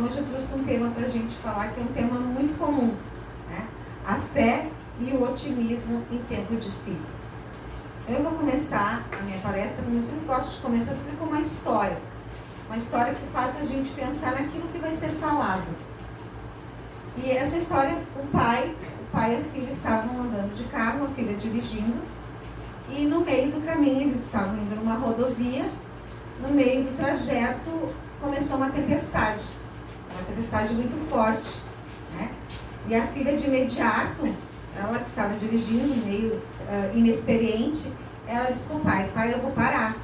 Então hoje eu trouxe um tema para a gente falar, que é um tema muito comum, né? A fé e o otimismo em tempos difíceis. Eu vou começar a minha palestra, como eu sempre gosto de começar sempre com uma história que faz a gente pensar naquilo que vai ser falado. E essa história, o pai e a filha estavam andando de carro, a filha dirigindo, e no meio do caminho, eles estavam indo numa rodovia, no meio do trajeto começou uma tempestade muito forte, né? E a filha de imediato, ela que estava dirigindo, meio inexperiente, ela disse com o pai, eu vou parar.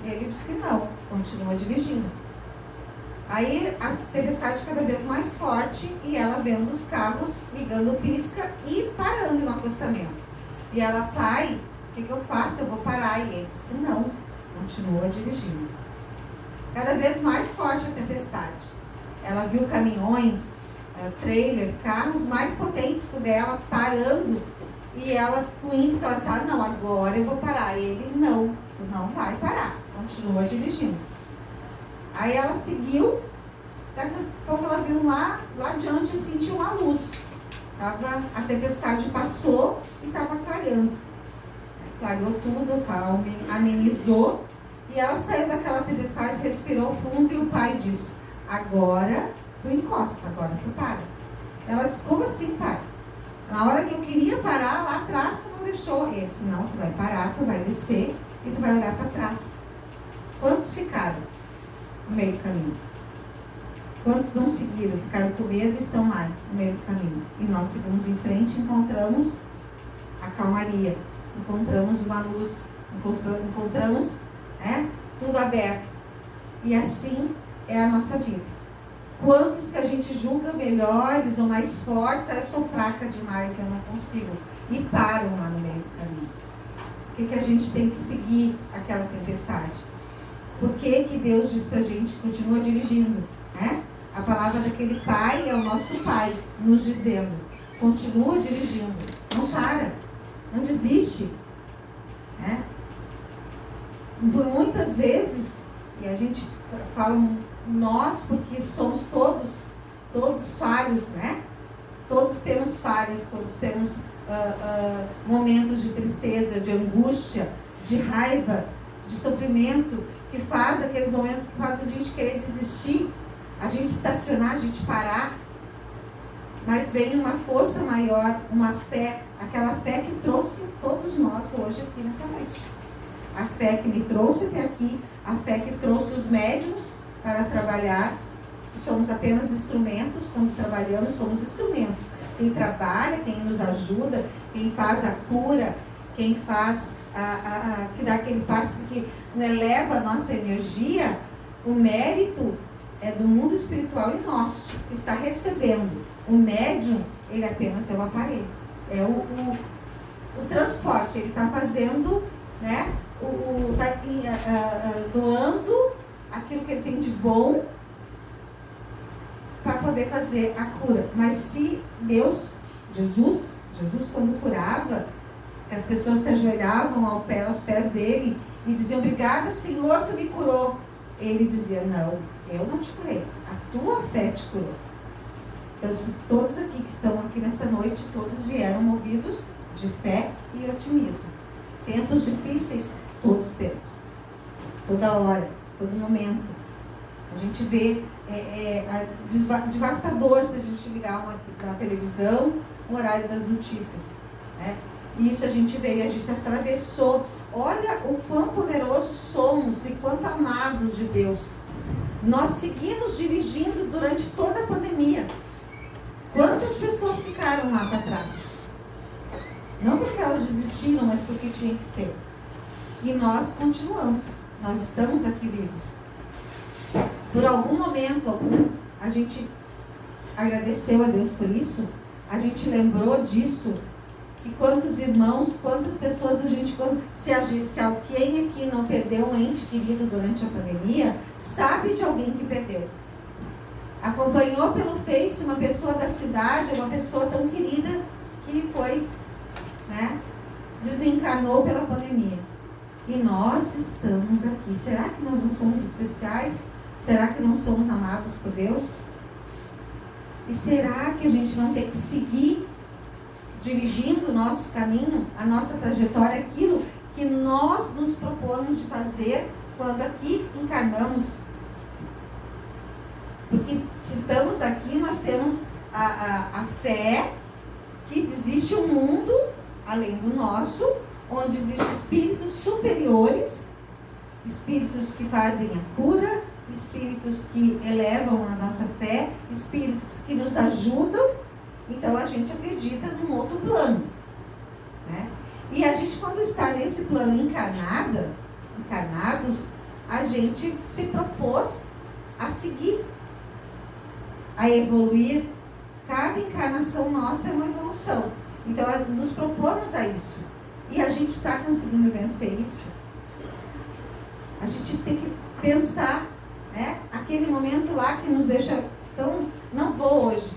E ele disse, não, continua dirigindo. Aí a tempestade cada vez mais forte e ela vendo os carros ligando o pisca e parando no acostamento. E ela, pai, o que eu faço? Eu vou parar. E ele disse, não, continua dirigindo. Cada vez mais forte a tempestade. Ela viu caminhões, trailer, carros mais potentes que o dela parando. E ela com ímpeto, ela disse, não, agora eu vou parar. E ele, não vai parar, continua dirigindo. Aí ela seguiu, daqui a pouco ela viu lá adiante e sentiu uma luz. A tempestade passou e estava clareando. Clareou tudo, amenizou. E ela saiu daquela tempestade, respirou fundo e o pai disse, agora tu encosta, agora tu para. Ela disse, como assim, pai? Na hora que eu queria parar, lá atrás tu não deixou. Ele disse, não, tu vai parar, tu vai descer e tu vai olhar para trás. Quantos ficaram no meio do caminho? Quantos não seguiram, ficaram com medo e estão lá no meio do caminho? E nós seguimos em frente e encontramos a calmaria, encontramos uma luz, encontramos tudo aberto. E assim é a nossa vida. Quantos que a gente julga melhores ou mais fortes, eu sou fraca demais, eu não consigo, e param lá no meio do caminho. Por que a gente tem que seguir aquela tempestade? Por que Deus diz pra gente, continua dirigindo, né? A palavra daquele pai é o nosso pai, nos dizendo, continua dirigindo, não para, não desiste, né? Por muitas vezes, e a gente fala nós, porque somos todos falhos, né? Todos temos falhas, todos temos momentos de tristeza, de angústia, de raiva, de sofrimento, que faz aqueles momentos que faz a gente querer desistir, a gente estacionar, a gente parar. Mas vem uma força maior, uma fé, aquela fé que trouxe todos nós hoje aqui nessa noite. A fé que me trouxe até aqui, a fé que trouxe os médiuns para trabalhar, que somos apenas instrumentos, quando trabalhamos somos instrumentos. Quem trabalha, quem nos ajuda, quem faz a cura, quem faz, que dá aquele passe que leva a nossa energia, o mérito é do mundo espiritual e nosso, que está recebendo. O médium, ele apenas é o aparelho, é o transporte, ele está fazendo, né? Doando aquilo que ele tem de bom para poder fazer a cura. Mas se Jesus quando curava, as pessoas se ajoelhavam aos pés dele e diziam, obrigada Senhor, tu me curou. Ele dizia, não, eu não te curei, a tua fé te curou. Então, se todos aqui que estão aqui nessa noite, todos vieram movidos de fé e otimismo. Tempos difíceis, todos temos. Toda hora, todo momento. A gente vê devastador se a gente ligar uma televisão, o horário das notícias, né? E isso a gente veio, a gente atravessou. Olha o quão poderosos somos e quanto amados de Deus. Nós seguimos dirigindo durante toda a pandemia. Quantas pessoas ficaram lá para trás? Não porque elas desistiram, mas porque tinha que ser. E nós continuamos. Nós estamos aqui vivos. Por algum momento, a gente agradeceu a Deus por isso. A gente lembrou disso. E quantos irmãos, quantas pessoas a gente... Se alguém aqui não perdeu um ente querido durante a pandemia, sabe de alguém que perdeu. Acompanhou pelo Face uma pessoa da cidade, uma pessoa tão querida que foi, né, desencarnou pela pandemia. E nós estamos aqui. Será que nós não somos especiais? Será que não somos amados por Deus? E será que a gente não tem que seguir dirigindo o nosso caminho, a nossa trajetória, aquilo que nós nos propomos de fazer quando aqui encarnamos? Porque se estamos aqui, nós temos a fé que existe um mundo além do nosso, onde existem espíritos superiores, espíritos que fazem a cura, espíritos que elevam a nossa fé, espíritos que nos ajudam. Então a gente acredita num outro plano, né? E a gente, quando está nesse plano encarnados, a gente se propôs a seguir, a evoluir. Cada encarnação nossa é uma evolução. Então nos propomos a isso. E a gente está conseguindo vencer isso. A gente tem que pensar, né? Aquele momento lá que nos deixa tão... Não vou hoje.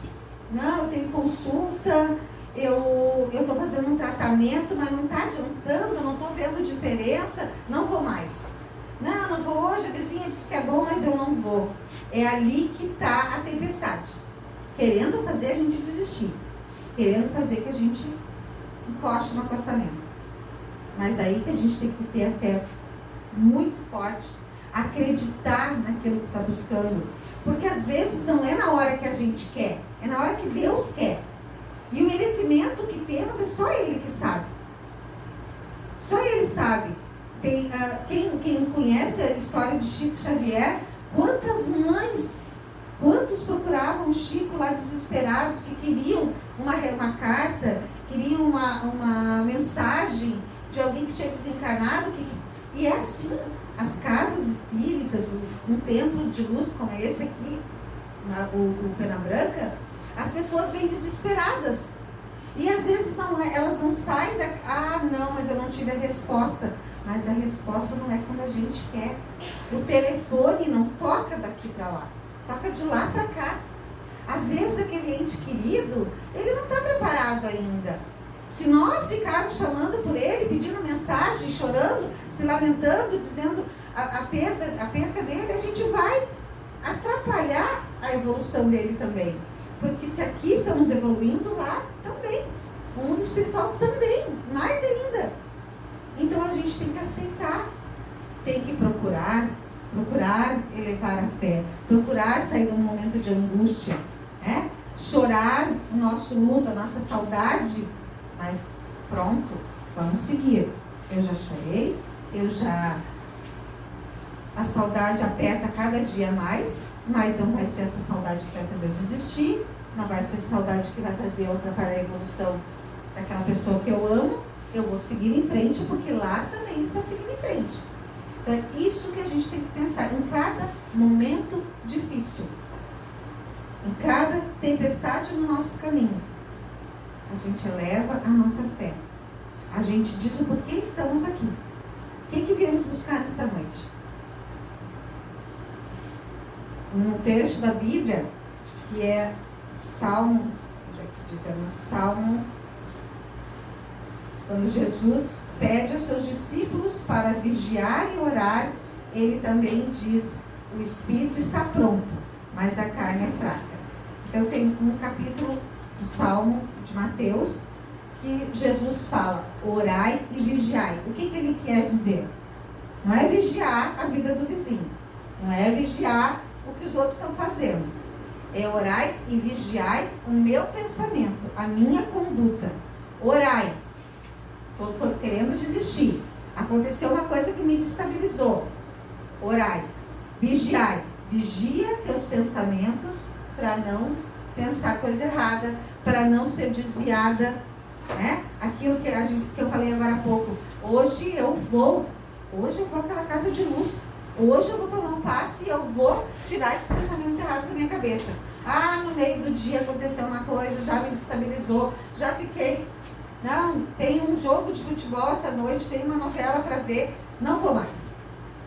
Não, eu tenho consulta, eu estou fazendo um tratamento, mas não está adiantando, não estou vendo diferença, não vou mais. Não vou hoje, a vizinha disse que é bom, mas eu não vou. É ali que está a tempestade. Querendo fazer a gente desistir. Querendo fazer que a gente encoste no acostamento. Mas daí que a gente tem que ter a fé muito forte, acreditar naquilo que está buscando. Porque às vezes não é na hora que a gente quer, é na hora que Deus quer. E o merecimento que temos é só Ele que sabe. Só Ele sabe. Tem, quem conhece a história de Chico Xavier, quantas mães, quantos procuravam o Chico lá desesperados, que queriam uma carta, queriam uma mensagem de alguém que tinha desencarnado. E é assim, as casas espíritas, um templo de luz como esse aqui, o Pena Branca, as pessoas vêm desesperadas. E às vezes elas não saem não, mas eu não tive a resposta. Mas a resposta não é quando a gente quer. O telefone não toca daqui para lá, toca de lá para cá. Às vezes aquele ente querido, ele não está preparado ainda. Se nós ficarmos chamando por ele, pedindo mensagem, chorando, se lamentando, dizendo a perca dele, a gente vai atrapalhar a evolução dele também. Porque se aqui estamos evoluindo, lá também. O mundo espiritual também, mais ainda. Então a gente tem que aceitar, tem que procurar elevar a fé, procurar sair de um momento de angústia, né? Chorar o nosso luto, a nossa saudade, mas pronto, vamos seguir. Eu já chorei, a saudade aperta cada dia mais, mas não vai ser essa saudade que vai fazer eu desistir, não vai ser essa saudade que vai fazer eu atrapalhar a evolução daquela pessoa que eu amo. Eu vou seguir em frente, porque lá também está seguindo em frente. Então é isso que a gente tem que pensar em cada momento difícil, em cada tempestade no nosso caminho. A gente eleva a nossa fé. A gente diz o porquê estamos aqui. O que viemos buscar nessa noite? Um trecho da Bíblia, que é Salmo, onde é que diz? É no Salmo, quando Jesus pede aos seus discípulos para vigiar e orar, ele também diz: o espírito está pronto, mas a carne é fraca. Então tem um capítulo do Salmo de Mateus que Jesus fala: orai e vigiai. O que ele quer dizer? Não é vigiar a vida do vizinho, não é vigiar o que os outros estão fazendo, é orai e vigiai o meu pensamento, a minha conduta. Orai, estou querendo desistir, aconteceu uma coisa que me destabilizou. Orai, vigiai, vigia teus pensamentos para não pensar coisa errada, para não ser desviada, né? Aquilo que eu falei agora há pouco. Hoje eu vou àquela casa de luz. Hoje eu vou tomar um passe e eu vou tirar esses pensamentos errados da minha cabeça. No meio do dia aconteceu uma coisa, já me destabilizou, já fiquei... Não, tem um jogo de futebol essa noite, tem uma novela para ver, não vou mais.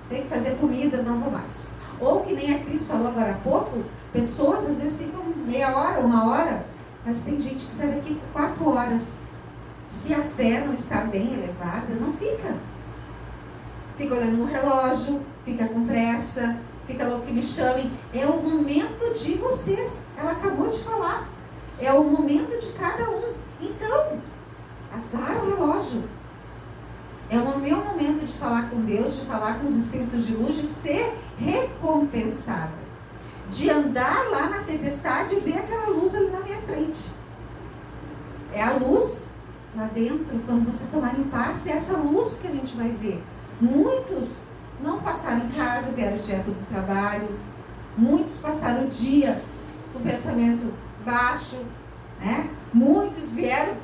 Tem que fazer comida, não vou mais. Ou que nem a Cris falou agora há pouco, pessoas às vezes ficam meia hora, uma hora, mas tem gente que sai daqui 4 horas. Se a fé não está bem elevada, não fica. Fica olhando no relógio, fica com pressa, fica louco que me chamem. É o momento de vocês. Ela acabou de falar. É o momento de cada um. Então, azar o relógio. É o meu momento de falar com Deus, de falar com os espíritos de luz, de ser recompensada. De andar lá na tempestade e ver aquela luz ali na minha frente. É a luz lá dentro, quando vocês tomarem passe, é essa luz que a gente vai ver. Muitos não passaram em casa, vieram direto do trabalho. Muitos passaram o dia com o pensamento baixo, né? Muitos vieram,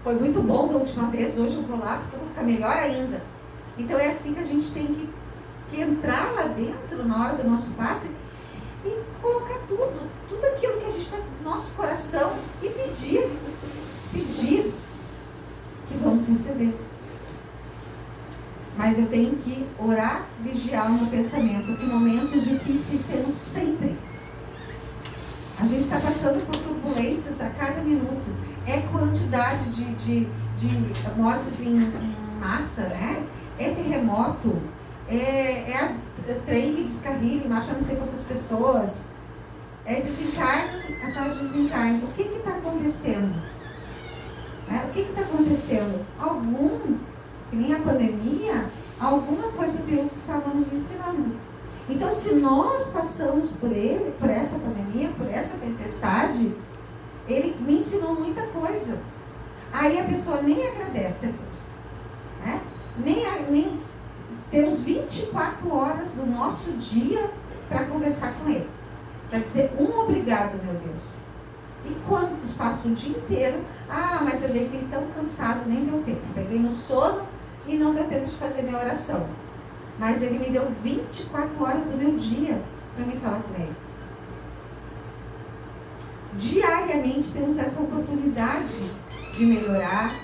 foi muito bom da última vez, hoje eu vou lá porque eu vou ficar melhor ainda. Então é assim que a gente tem que entrar lá dentro na hora do nosso passe e colocar tudo aquilo que a gente tem no nosso coração e pedir que vamos receber. Mas eu tenho que orar, vigiar o meu pensamento, que momentos difíceis temos sempre. A gente está passando por turbulências a cada minuto. É quantidade de mortes em massa, né? É terremoto, é trem que descarrilha e mata não sei quantas pessoas. É desencarne atrás de desencarne. O que está acontecendo? O que está acontecendo? Que nem a pandemia, alguma coisa Deus estava nos ensinando. Então, se nós passamos por essa pandemia, por essa tempestade, Ele me ensinou muita coisa. Aí a pessoa nem agradece a Deus. Né? Nem temos 24 horas do nosso dia para conversar com Ele. Para dizer obrigado, meu Deus. E quantos passam o dia inteiro? Mas eu deitei tão cansado, nem deu tempo. Peguei no sono e não deu tempo de fazer minha oração. Mas Ele me deu 24 horas do meu dia para me falar com Ele. Diariamente temos essa oportunidade de melhorar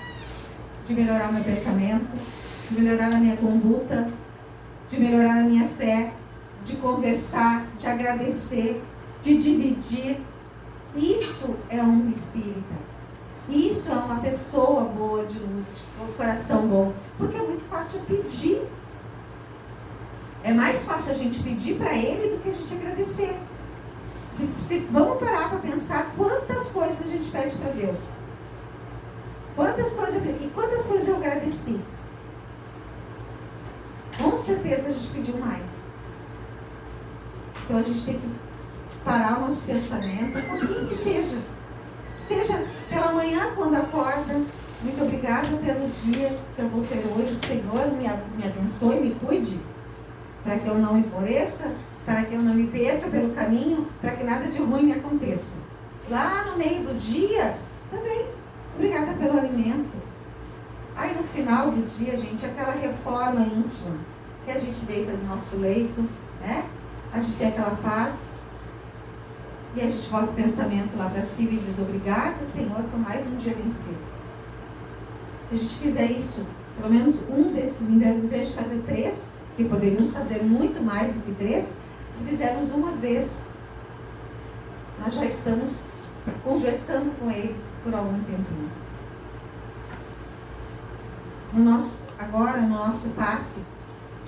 o meu pensamento, de melhorar a minha conduta, de melhorar a minha fé, de conversar, de agradecer, de dividir. Isso é um espírita. Isso é uma pessoa boa de luz, de coração bom. Porque é muito fácil pedir. É mais fácil a gente pedir para Ele do que a gente agradecer. Vamos parar para pensar quantas coisas a gente pede para Deus. Quantas coisas eu agradeci. Com certeza a gente pediu mais. Então a gente tem que parar o nosso pensamento, um pouquinho que seja. Seja pela manhã quando acorda, muito obrigada pelo dia que eu vou ter hoje. Senhor, me abençoe, me cuide, para que eu não esmoreça, para que eu não me perca pelo caminho, para que nada de ruim me aconteça. Lá no meio do dia, também, obrigada pelo alimento. Aí no final do dia, gente, aquela reforma íntima, que a gente deita no nosso leito, né? A gente tem aquela paz, e a gente volta o pensamento lá para cima e diz, obrigada, Senhor, por mais um dia vencido. Se a gente fizer isso, pelo menos um desses, em vez de fazer 3, que poderíamos fazer muito mais do que 3, se fizermos uma vez, nós já estamos conversando com Ele por algum tempinho. Agora, no nosso passe,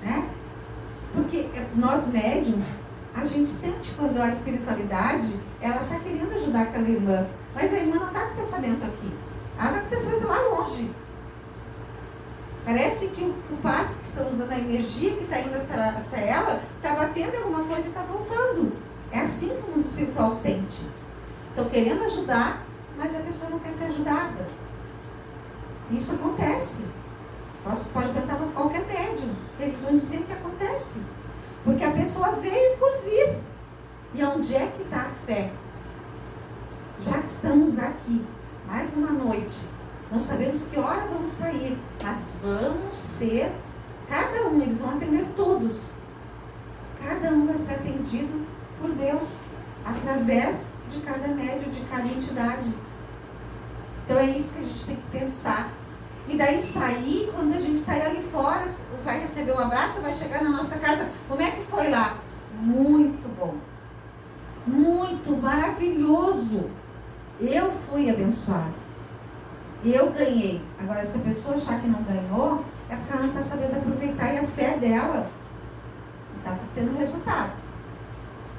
né? Porque nós médiums, a gente sente quando a espiritualidade, ela está querendo ajudar aquela irmã, mas a irmã não está com o pensamento aqui, ela está com o pensamento lá longe. Parece que o passe que estamos dando, a energia que está indo até ela, está batendo em alguma coisa e está voltando. É assim que o mundo espiritual sente. Estão querendo ajudar, mas a pessoa não quer ser ajudada. Isso acontece. Pode perguntar para qualquer médium. Eles vão dizer que acontece. Porque a pessoa veio por vir. E onde é que está a fé? Já que estamos aqui, mais uma noite, não sabemos que hora vamos sair, mas vamos ser, cada um, eles vão atender todos. Cada um vai ser atendido por Deus, através de cada médium, de cada entidade. Então é isso que a gente tem que pensar. E daí sair, quando a gente sair ali fora, vai receber um abraço, vai chegar na nossa casa. Como é que foi lá? Muito bom. Muito maravilhoso. Eu fui abençoada. Eu ganhei. Agora, se a pessoa achar que não ganhou, é porque ela não está sabendo aproveitar. E a fé dela estava tendo resultado.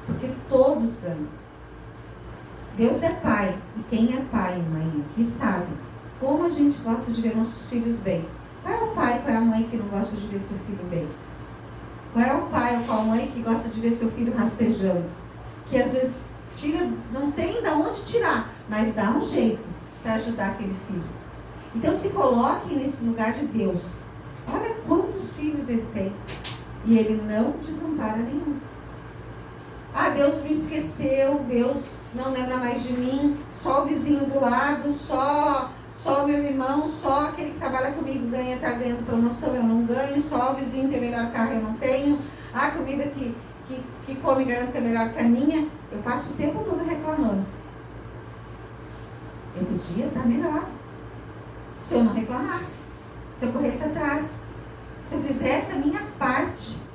Porque todos ganham. Deus é pai, e quem é pai e mãe aqui sabe como a gente gosta de ver nossos filhos bem. Qual é o pai, qual é a mãe que não gosta de ver seu filho bem? Qual é o pai ou qual a mãe que gosta de ver seu filho rastejando? Que às vezes não tem de onde tirar, mas dá um jeito para ajudar aquele filho. Então se coloque nesse lugar de Deus. Olha quantos filhos ele tem. E ele não desampara nenhum. Ah, Deus me esqueceu, Deus não lembra mais de mim, só o vizinho do lado, só o meu irmão, só aquele que trabalha comigo está ganhando promoção, eu não ganho, só o vizinho tem melhor carro, eu não tenho, a comida que come garanto que é melhor que a minha. Eu passo o tempo todo reclamando. Eu podia estar melhor se eu não reclamasse, se eu corresse atrás, se eu fizesse a minha parte.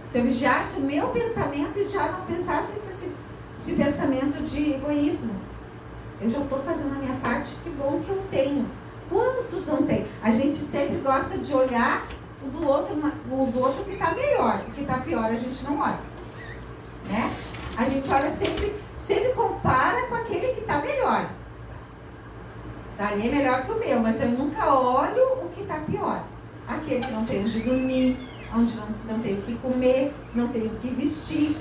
Se eu vigiasse o meu pensamento e já não pensasse esse pensamento de egoísmo. Eu já estou fazendo a minha parte, que bom que eu tenho. Quantos não tem? A gente sempre gosta de olhar o do outro que está melhor. O que está pior a gente não olha. Né? A gente olha sempre compara com aquele que está melhor. Dali é melhor que o meu, mas eu nunca olho o que está pior. Aquele que não tem onde dormir, onde não tem o que comer, não tem o que vestir.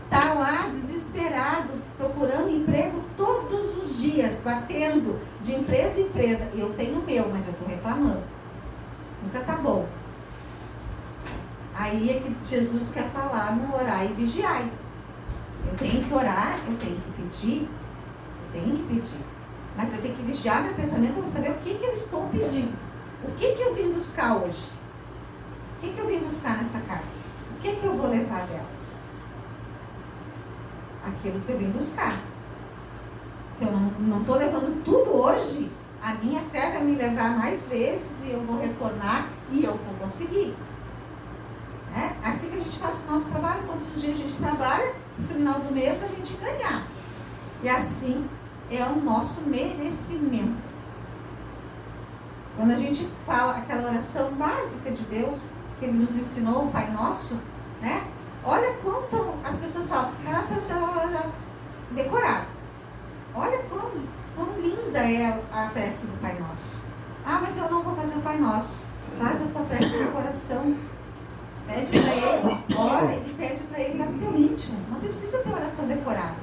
Está lá desesperado, procurando emprego todos os dias, batendo de empresa em empresa. Eu tenho o meu, mas eu estou reclamando. Nunca está bom. Aí é que Jesus quer falar no orar e vigiai. Eu tenho que orar, eu tenho que pedir, mas eu tenho que vigiar meu pensamento para saber o que eu estou pedindo. O que eu vim buscar hoje? O que eu vim buscar nessa casa? O que eu vou levar dela? Aquilo que eu vim buscar. Se eu não estou levando tudo hoje, a minha fé vai me levar mais vezes e eu vou retornar e eu vou conseguir. É assim que a gente faz o nosso trabalho. Todos os dias a gente trabalha, no final do mês a gente ganhar. E assim é o nosso merecimento. Quando a gente fala aquela oração básica de Deus, que Ele nos ensinou, o Pai Nosso, né? Olha quanto as pessoas falam, a nossa oração é decorada. Olha quão linda é a prece do Pai Nosso. Ah, mas eu não vou fazer o Pai Nosso. Faz a tua prece no coração. Pede para Ele, ora e pede para Ele lá no teu íntimo. Não precisa ter oração decorada.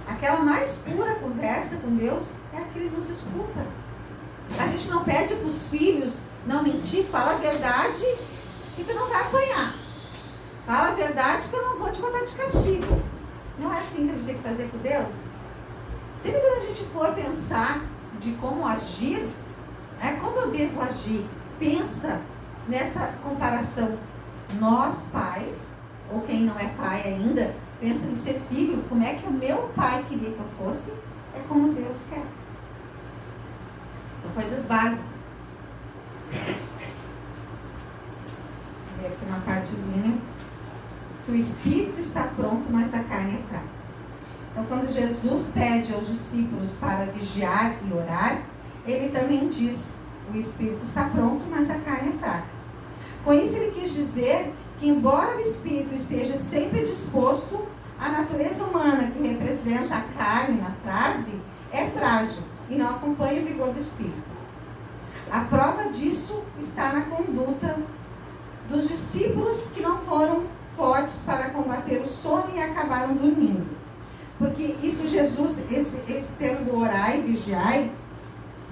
Aquela mais pura conversa com Deus é a que Ele nos escuta. A gente não pede para os filhos não mentir, fala a verdade e tu não vai apanhar. Fala a verdade que eu não vou te botar de castigo. Não é assim que a gente tem que fazer com Deus? Sempre quando a gente for pensar de como agir, como eu devo agir, pensa nessa comparação. Nós, pais, ou quem não é pai ainda, pensa em ser filho, como é que o meu pai queria que eu fosse, é como Deus quer. São coisas básicas. Vou ver aqui uma partezinha. Que o espírito está pronto, mas a carne é fraca. Então, quando Jesus pede aos discípulos para vigiar e orar, Ele também diz, o espírito está pronto, mas a carne é fraca. Com isso, Ele quis dizer que, embora o espírito esteja sempre disposto, a natureza humana que representa a carne na frase é frágil e não acompanha o vigor do espírito. A prova disso está na conduta dos discípulos que não foram fortes para combater o sono e acabaram dormindo. Porque isso Jesus, esse termo do orai, vigiai,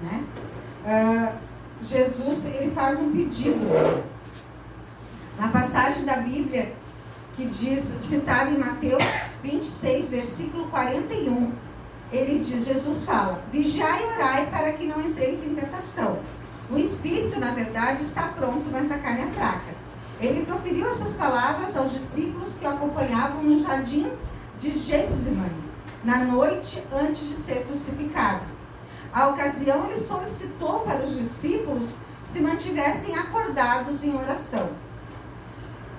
né? Jesus, ele faz um pedido. Na passagem da Bíblia, que diz, citada em Mateus 26, versículo 41, ele diz, Jesus fala, vigiai e orai para que não entreis em tentação. O espírito, na verdade, está pronto, mas a carne é fraca. Ele proferiu essas palavras aos discípulos que o acompanhavam no jardim de Getsemane, na noite antes de ser crucificado. A ocasião, ele solicitou para os discípulos que se mantivessem acordados em oração.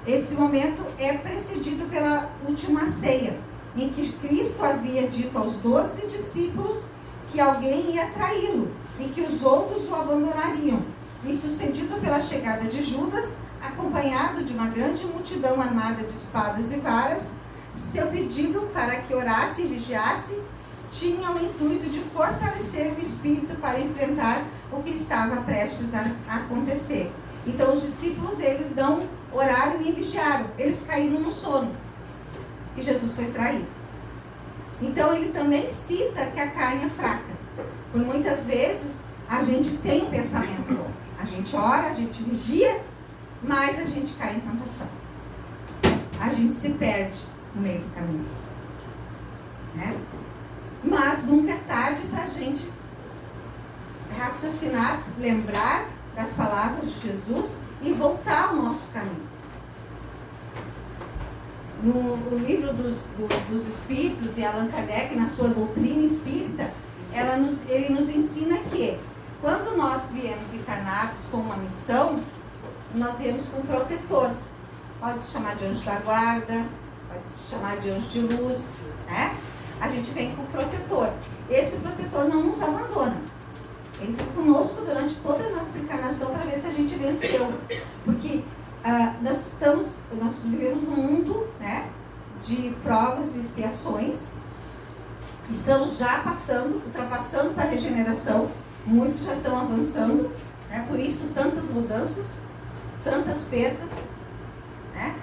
Esse momento é precedido pela última ceia, em que Cristo havia dito aos 12 discípulos que alguém ia traí-lo e que os outros o abandonariam. E sucedido pela chegada de Judas, acompanhado de uma grande multidão armada de espadas e varas. Seu pedido para que orasse e vigiasse tinha o intuito de fortalecer o espírito para enfrentar o que estava prestes a acontecer. Então os discípulos, eles não oraram nem vigiaram, eles caíram no sono. E Jesus foi traído. Então ele também cita que a carne é fraca. Por muitas vezes a gente tem um pensamento bom. A gente ora, a gente vigia, mas a gente cai em tentação. A gente se perde no meio do caminho. Né? Mas nunca é tarde para a gente raciocinar, lembrar das palavras de Jesus e voltar ao nosso caminho. No livro dos Espíritos, e Allan Kardec, na sua doutrina espírita, ele nos ensina que quando nós viemos encarnados com uma missão, nós viemos com um protetor. Pode se chamar de anjo da guarda, pode se chamar de anjo de luz, né? A gente vem com o protetor. Esse protetor não nos abandona. Ele fica conosco durante toda a nossa encarnação para ver se a gente venceu. Porque nós vivemos num mundo, né, de provas e expiações. Estamos já ultrapassando para a regeneração. Muitos já estão avançando, né? Por isso tantas mudanças, tantas perdas, né?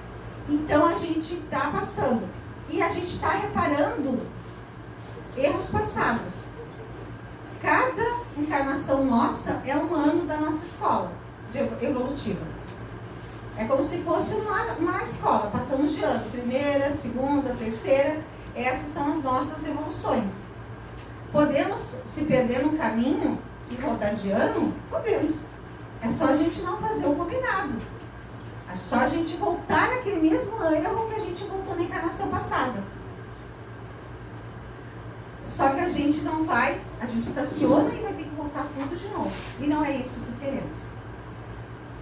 Então a gente está passando e a gente está reparando erros passados. Cada encarnação nossa é um ano da nossa escola evolutiva. É como se fosse uma escola. Passamos de ano, primeira, segunda, terceira. Essas são as nossas evoluções. Podemos se perder no caminho e rodar de ano? Podemos. É só a gente não fazer o combinado. É só a gente voltar naquele mesmo erro que a gente voltou na encarnação passada. Só que a gente não vai, a gente estaciona e vai ter que voltar tudo de novo. E não é isso que queremos.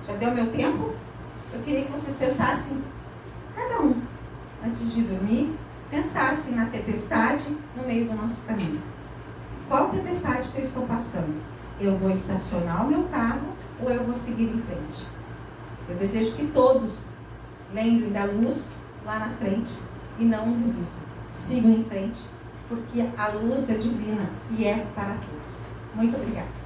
Já deu meu tempo? Eu queria que vocês pensassem, cada um, antes de dormir, pensassem na tempestade no meio do nosso caminho. Qual tempestade que eu estou passando? Eu vou estacionar o meu carro ou eu vou seguir em frente? Eu desejo que todos lembrem da luz lá na frente e não desistam. Sigam em frente, porque a luz é divina e é para todos. Muito obrigada.